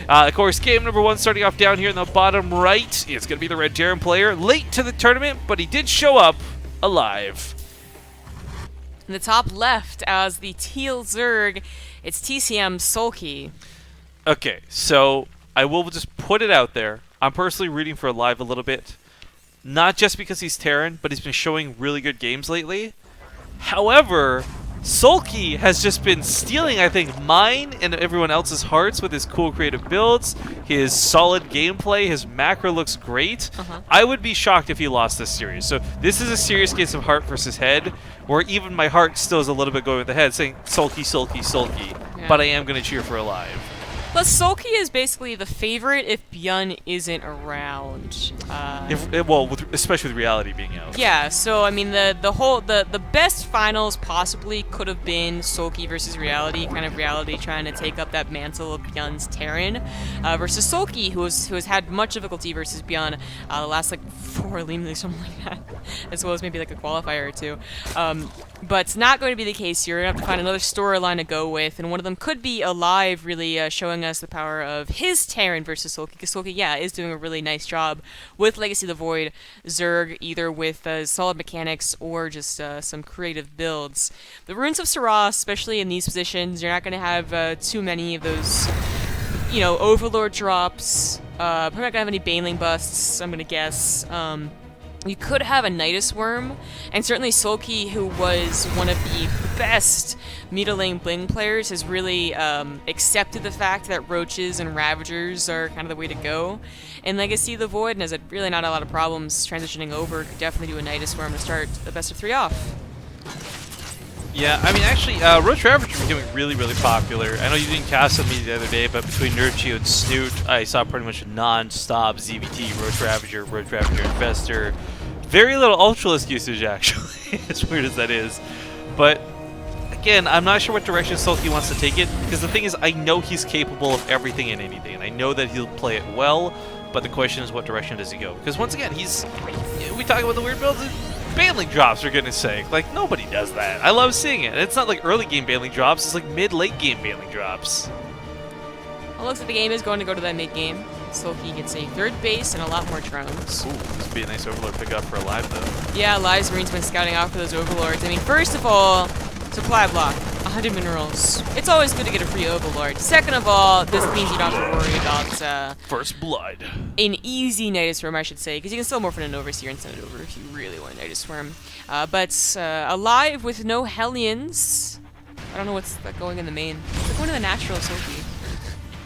Of course, game number 1 starting off down here in the bottom right. It's going to be the Red Terran player. Late to the tournament, but he did show up alive. In the top left, as the teal Zerg, it's TCM Soulkey. Okay, so I will just put it out there. I'm personally rooting for Alive a little bit. Not just because he's Terran, but he's been showing really good games lately. However, Soulkey has just been stealing, I think, mine and everyone else's hearts with his cool creative builds, his solid gameplay, his macro looks great. I would be shocked if he lost this series. So this is a serious case of heart versus head, where even my heart still is a little bit going with the head, saying Soulkey, Soulkey, Soulkey. Yeah. But I am going to cheer for Alive. Plus, Soulkey is basically the favorite if Byun isn't around. Especially with Reality being out. Yeah, so I mean the best finals possibly could have been Soulkey versus Reality, kind of Reality trying to take up that mantle of Byun's Terran, versus Soulkey, who has had much difficulty versus Byun the last like 4 Olimoleague, something like that, as well as maybe like a qualifier or 2. But it's not going to be the case here. You're going to have to find another storyline to go with, and one of them could be Alive really showing us the power of his Terran versus Soulkey, because Soulkey, yeah, is doing a really nice job with Legacy of the Void Zerg, either with solid mechanics or just some creative builds. The Runes of Saras, especially in these positions, you're not going to have too many of those, you know, Overlord drops. Probably not going to have any Baneling busts, I'm going to guess. You could have a Nidus Worm, and certainly Soulkey, who was one of the best mid-lane Bling players, has really accepted the fact that Roaches and Ravagers are kind of the way to go. And Legacy of the Void, and has really not a lot of problems transitioning over, could definitely do a Nidus Worm to start the best of 3 off. Yeah, I mean, actually, Roach Ravager is becoming really, really popular. I know you didn't cast on me the other day, but between Nerdgeo and Snoot, I saw pretty much a non-stop ZvT, Roach Ravager Infestor. Very little Ultralisk usage, actually, as weird as that is. But, again, I'm not sure what direction Soulkey wants to take it, because the thing is, I know he's capable of everything and anything, and I know that he'll play it well, but the question is, what direction does he go? Because, once again, we talk about the weird builds, Baneling drops, for goodness sake. Like, nobody does that. I love seeing it. It's not like early game Baneling drops, it's like mid-late game Baneling drops. Well, it looks like the game is going to go to that mid-game. Soulkey gets a 3rd base and a lot more drones. Ooh, this would be a nice Overlord pickup for Alive, though. Yeah, Alive's Marine's been scouting out for those Overlords. I mean, first of all, supply block, 100 minerals. It's always good to get a free Overlord. Second of all, this means you don't have to worry about First Blood. An easy Nidus Worm, I should say, because you can still morph in an Overseer and send it over if you really want a Nidus Worm. But Alive with no Hellions. I don't know what's going in the main. It's going to the natural Soulkey.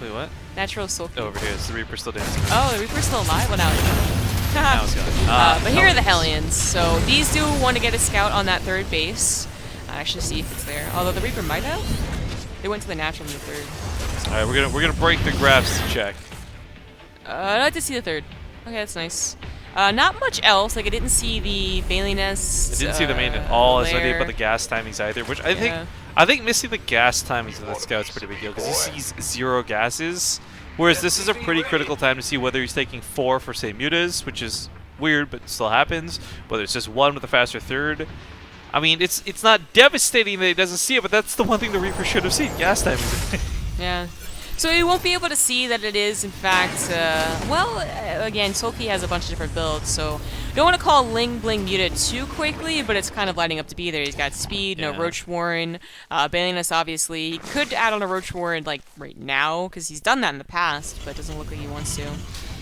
Wait, what? Natural Soulkey. Oh, over here. It's the Reaper still dancing. Oh, the Reaper's still alive? Well, now it's gone. Now it's gone. But here are the Hellions. So these do want to get a scout on that 3rd base. Actually see if it's there. Although the Reaper might have. They went to the natural in the 3rd. All right, we're gonna break the graphs to check. I'd like to see the 3rd. Okay, that's nice. Not much else. Like I didn't see the Bailey Nest. I didn't see the main at all. It's not lair. about the gas timings either, which I think missing the gas timings of that scout's a pretty big deal because he sees 0 gases, whereas this is a pretty critical time to see whether he's taking 4 for say mutas, which is weird but still happens. Whether it's just 1 with a faster 3rd. I mean, it's not devastating that he doesn't see it, but that's the one thing the Reaper should have seen: gas timings. Yeah. So he won't be able to see that it is, in fact, again, Soulkey has a bunch of different builds, so don't want to call Ling Bling muted too quickly, but it's kind of lining up to be there. He's got speed, no Roach Warren, Baneliness, obviously. He could add on a Roach Warren, like, right now, because he's done that in the past, but it doesn't look like he wants to.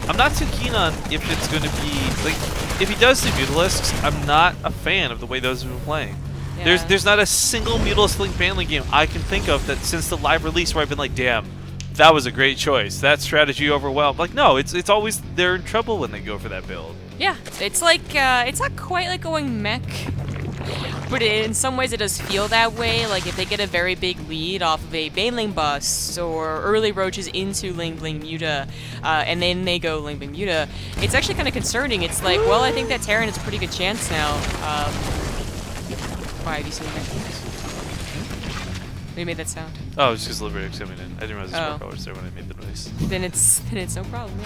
I'm not too keen on if it's going to be, like, if he does do Mutalisks, I'm not a fan of the way those have been playing. Yeah. There's not a single Mutalisk Link Baneling game I can think of that since the live release where I've been like, damn, that was a great choice. That strategy overwhelmed. Like, no, it's always they're in trouble when they go for that build. Yeah, it's like, it's not quite like going mech, but in some ways it does feel that way. Like, if they get a very big lead off of a Baneling bust or early Roaches into Ling Bling Muta, and then they go Ling Bling Muta, it's actually kind of concerning. It's like, well, I think that Terran has a pretty good chance now. Why have you seen that? Who made that sound? Oh, it's just Liberator coming in. I didn't realize the smoke was there when I made the noise. Then it's no problem.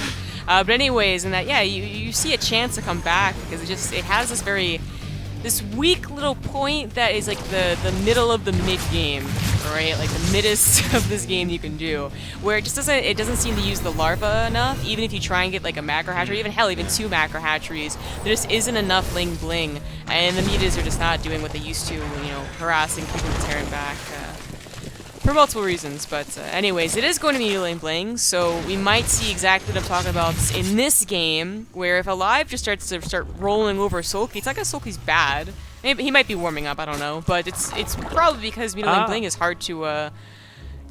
Yeah. But anyways, in that, yeah, you see a chance to come back because it has this weak little point that is like the middle of the mid game, right? Like the middest of this game you can do, where it just doesn't seem to use the larva enough. Even if you try and get like a macro hatchery, even hell, even 2 macro hatcheries, there just isn't enough ling bling, and the mutas are just not doing what they used to, harassing, keeping the Terran back. For multiple reasons, but anyways, it is going to be ling bling, so we might see exactly what I'm talking about in this game, where if Alive just starts to rolling over Soulkey, it's not because Soulkey's bad. Maybe he might be warming up, I don't know, but it's probably because ling bling is hard to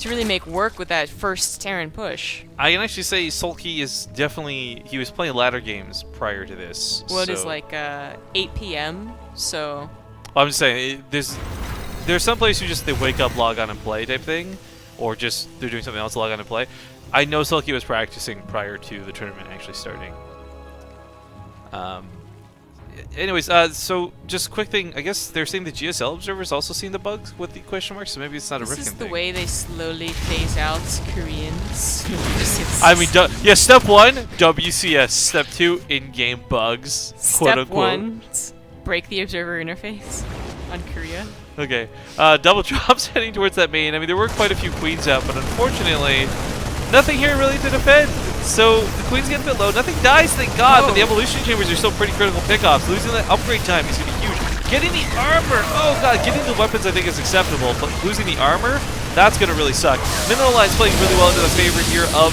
really make work with that first Terran push. I can actually say Soulkey is definitely, he was playing ladder games prior to this. Well, so. It is like 8 p.m., so... Well, I'm just saying, there's some players who just, they wake up, log on and play type thing, or just they're doing something else, log on and play. I know Soulkey was practicing prior to the tournament actually starting. Anyways, so just quick thing, I guess they're saying the GSL observer's also seeing the bugs with the question mark, so maybe it's not a Rifkin thing. This is the way they slowly phase out Koreans. I mean, yeah, step 1, WCS. Step 2, in-game bugs, quote unquote. Step 1, break the observer interface on Korea. Okay, double drops heading towards that main. I mean, there were quite a few queens out, but unfortunately, nothing here really to defend. So the queen's getting a bit low. Nothing dies, thank God, but the evolution chambers are still pretty critical pickoffs. Losing that upgrade time is going to be huge. Getting the armor, oh God, getting the weapons I think is acceptable, but losing the armor, that's going to really suck. Mineral Line's playing really well into the favor here of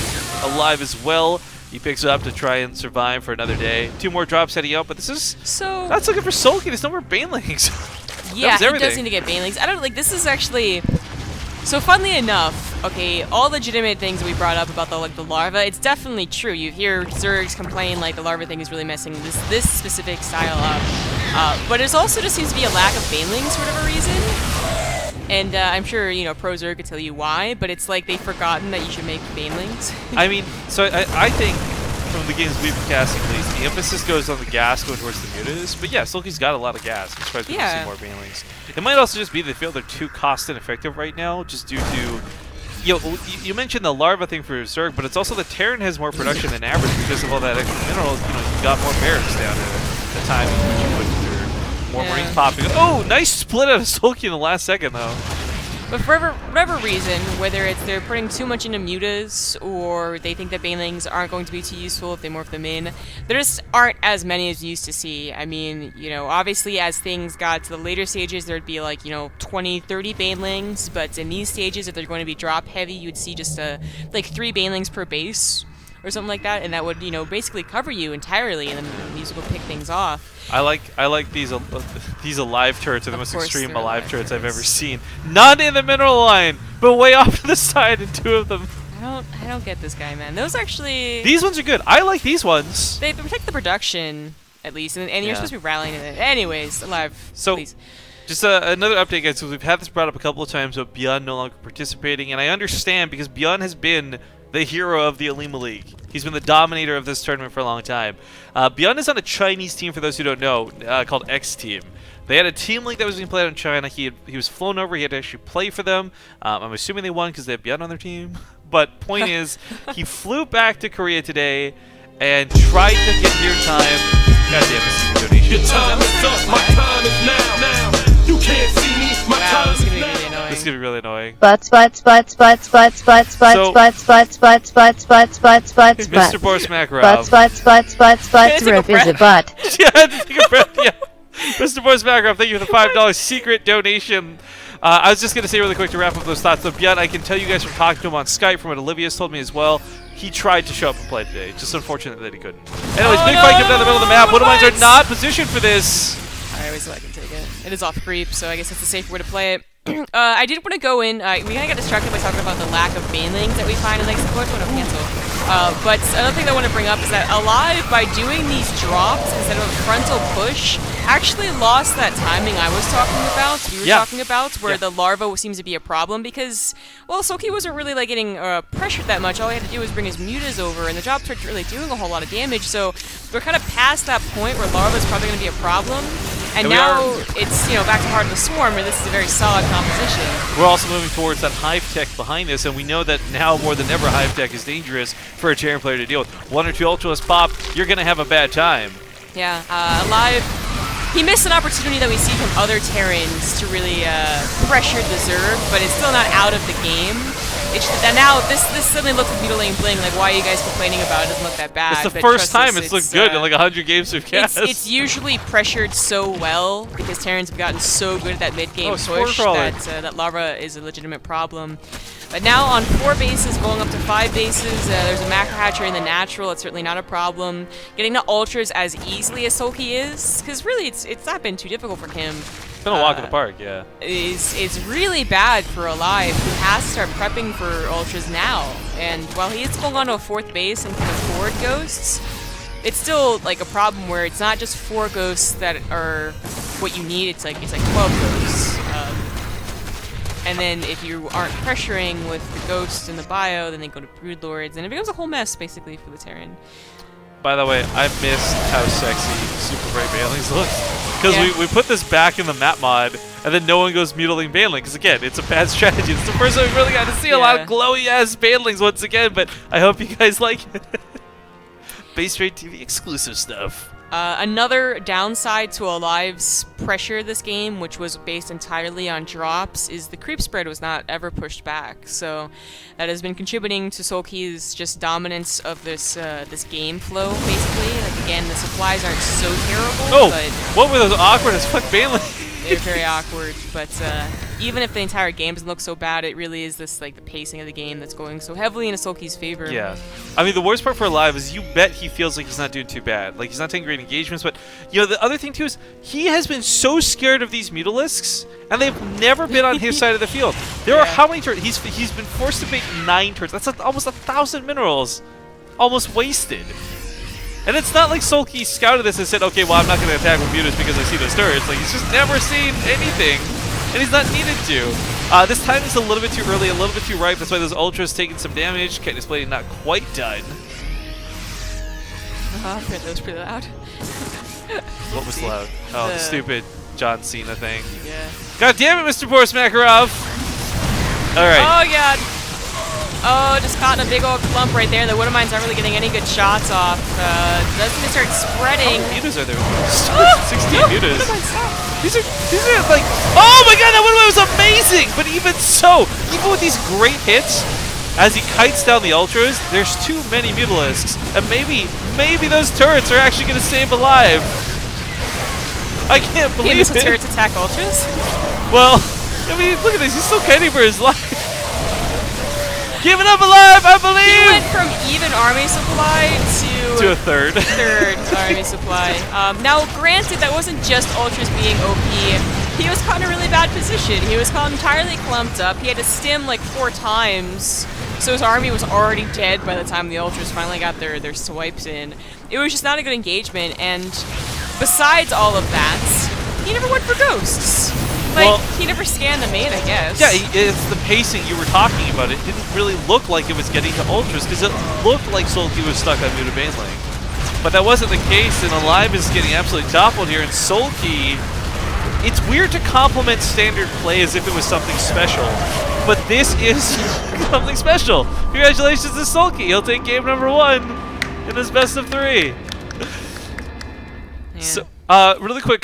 Alive as well. He picks up to try and survive for another day. 2 more drops heading out, but this is that's looking for Soulkey. There's no more banelings. Yeah, he does need to get banelings. I don't this is actually. So funnily enough, okay, all legitimate things that we brought up about the larva, it's definitely true. You hear Zergs complain like the larva thing is really messing this specific style up. But it also just seems to be a lack of banelings for whatever reason. And I'm sure, Pro Zerg could tell you why, but it's like they've forgotten that you should make banelings. I mean, so I think from the games we've been casting at least, the emphasis goes on the gas going towards the mutas. But yeah, Soulkey's got a lot of gas. I'm surprised we don't see more banelings. It might also just be they feel they're too cost ineffective right now, just due to... You mentioned the larva thing for Zerg, but it's also the Terran has more production than average because of all that extra minerals. You got more barracks down at the time you put through. More Marines popping. Oh, nice split out of Soulkey in the last second, though. But for whatever reason, whether it's they're putting too much into mutas or they think that banelings aren't going to be too useful if they morph them in, there just aren't as many as you used to see. I mean, obviously as things got to the later stages, there'd be like, 20, 30 banelings, but in these stages, if they're going to be drop heavy, you'd see just like 3 banelings per base or something like that, and that would, basically cover you entirely, and then the music will pick things off. I like these Alive turrets are the most extreme Alive turrets I've ever seen. Not in the mineral line, but way off to the side in 2 of them. I don't get this guy, man. Those actually... These ones are good. I like these ones. They protect the production, at least, and you're supposed to be rallying in it. Anyways, Alive, please. Just another update, guys, because we've had this brought up a couple of times about Beyond no longer participating, and I understand because Beyond has been the hero of the Olimoleague. He's been the dominator of this tournament for a long time. Beyond is on a Chinese team, for those who don't know, called X Team. They had a team league that was being played in China. He was flown over. He had to actually play for them. I'm assuming they won because they have Beyond on their team. But point is, he flew back to Korea today and tried to get here time. God damn, this is a donation. Your time is up. My time is now. You can't see me. My time is now. This is gonna be really annoying. Mr. Boris Makarov. Rip is a butt. Yeah, take a breath. Yeah. Mr. Boris Makarov, thank you for the $5 secret donation. I was just gonna say really quick to wrap up those thoughts. So, Beyond, I can tell you guys from talking to him on Skype, from what Olivia's told me as well, he tried to show up and play today. Just unfortunate that he couldn't. Anyways, big fight comes down the middle of the map. Mines are not positioned for this. Alright, wait so I can take it. It is off creep, so I guess that's the safer way to play it. I did want to go in. We kind of got distracted by talking about the lack of banelings that we find in like support. Oh, no, cancel. But another thing that I want to bring up is that Alive, by doing these drops instead of a frontal push, actually lost that timing I was talking about. We were talking about where the larva seems to be a problem because, well, Soulkey wasn't really like getting pressured that much. All he had to do was bring his mutas over, and the drops weren't really doing a whole lot of damage. So we're kind of past that point where larva is probably going to be a problem. And now it's, back to Heart of the Swarm, where this is a very solid composition. We're also moving towards that Hive Tech behind this, and we know that now more than ever Hive Tech is dangerous for a Terran player to deal with. 1 or 2 Ultras pop, you're going to have a bad time. Yeah, Alive, he missed an opportunity that we see from other Terrans to really pressure the Zerg, but it's still not out of the game. It's just that now this suddenly looks like Mutilating Bling. Like, why are you guys complaining about it? It doesn't look that bad. It's the but first trust time us, it's looked good in like 100 games we've cast. It's usually pressured so well because Terrans have gotten so good at that mid-game push that Larva is a legitimate problem. But now on 4 bases, going up to 5 bases, there's a macro hatcher in the natural. It's certainly not a problem. Getting to ultras as easily as Soulkey is, because really it's not been too difficult for him. It's been a walk in the park, yeah. Is really bad for Alive, who has to start prepping for ultras now. And while he is going on to a 4th base and can afford ghosts, it's still like a problem where it's not just 4 ghosts that are what you need. It's like 12 ghosts. And then if you aren't pressuring with the ghosts in the bio, then they go to Broodlords, and it becomes a whole mess basically for the Terran. By the way, I missed how sexy Super Bright Banelings look. Because we put this back in the map mod, and then no one goes Mutilating Baneling. Because again, it's a bad strategy. It's the first time we've really got to see a lot of glowy-ass Banelings once again, but I hope you guys like it. Base Rate TV exclusive stuff. Another downside to Alive's pressure this game, which was based entirely on drops, is the creep spread was not ever pushed back. So that has been contributing to Soulkey's just dominance of this this game flow, basically. Like, again, the supplies aren't so terrible, but what were those awkward as fuck Banelings? they're very awkward, but even if the entire game doesn't look so bad, it really is this like the pacing of the game that's going so heavily into Soulkey's favor. Yeah. I mean, the worst part for Alive is you bet he feels like he's not doing too bad. Like, he's not taking great engagements, but, you know, the other thing, too, is he has been so scared of these Mutalisks, and they've never been on his side of the field. There are how many turrets? He's been forced to bait 9 turrets. That's almost 1,000 minerals. Almost wasted. And it's not like Soulkey scouted this and said, okay, well, I'm not going to attack with Mutas because I see those turrets. Like, he's just never seen anything, and he's not needed to. This time is a little bit too early, a little bit too ripe. That's why those Ultras taking some damage. Chitinous Plating not quite done. That was pretty loud. What was loud? Oh, the stupid John Cena thing. Yeah. God damn it, Mr. Boris Makarov! Alright. Oh, God. Oh, just caught in a big old clump right there. The Widowmines aren't really getting any good shots off. Doesn't it start spreading? How many mutas are there? 16 mutas. These are like, oh my god, that Widowmine was amazing! But even so, even with these great hits, as he kites down the Ultras, there's too many Mutalisks. And maybe those turrets are actually going to save Alive. I can't believe it. Turrets attack Ultras? Well, I mean, look at this. He's still fighting for his life. Give it up, Alive, I believe! He went from even army supply to a third army supply. Now, granted, that wasn't just Ultras being OP. He was caught in a really bad position. He was caught entirely clumped up. He had to stim like 4 times, so his army was already dead by the time the Ultras finally got their swipes in. It was just not a good engagement, and besides all of that, he never went for ghosts. Like, well, he never scanned the main, I guess. Yeah, it's the pacing you were talking about. It didn't really look like it was getting to Ultras, because it looked like Soulkey was stuck on Muta Baneling. But that wasn't the case, and Alive is getting absolutely toppled here, and Soulkey... It's weird to compliment standard play as if it was something special, but this is something special. Congratulations to Soulkey. He'll take game number 1 in his best of 3. Yeah. So, really quick,